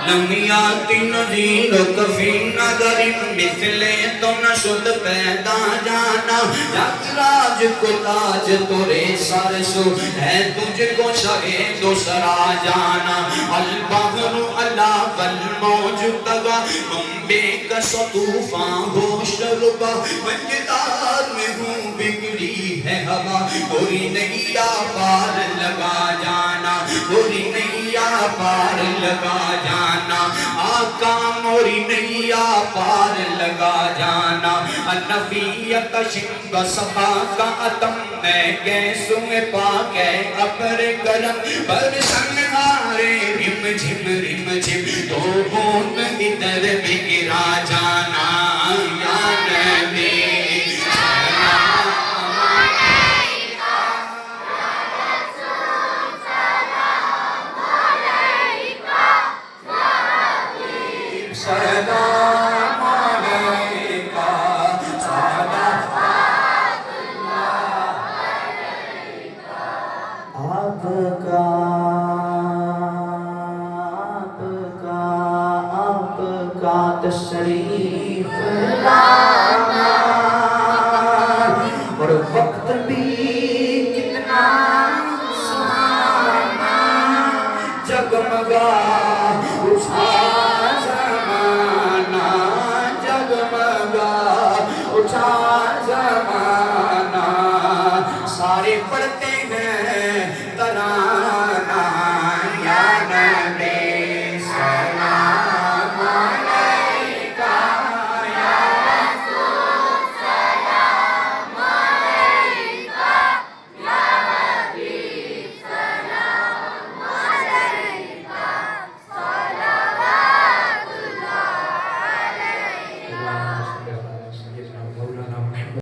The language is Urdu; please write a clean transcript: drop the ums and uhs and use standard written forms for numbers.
لم یاتی نذیرک فی نظر مثل تو نہ شد پیدا جانا یک راج کو تاج تورے سر سو ہے تجھ کو شہ دوسرا جانا البحر علا والموج تگا بے کس طوفان ہو شربا مجدار میں ہوں بگڑی ہے ہوا کوئی نیا پار لگا جانا کوئی نیا پار لگا جانا آقا موری نیا پار لگا جانا النفیت شنگ صفا کا اتم میں گیسوں پاک ہے ابر کرم پر سنہارے رم جھم تو بون ادھر بگرا جانا یا نبی سلام علیکہ صلوات اللہ علیکہ آپ کا تشریف لانا اور وقت بھی کتنا سہانا جگمگا اٹھا اٹھا زمانہ سارے پڑھتے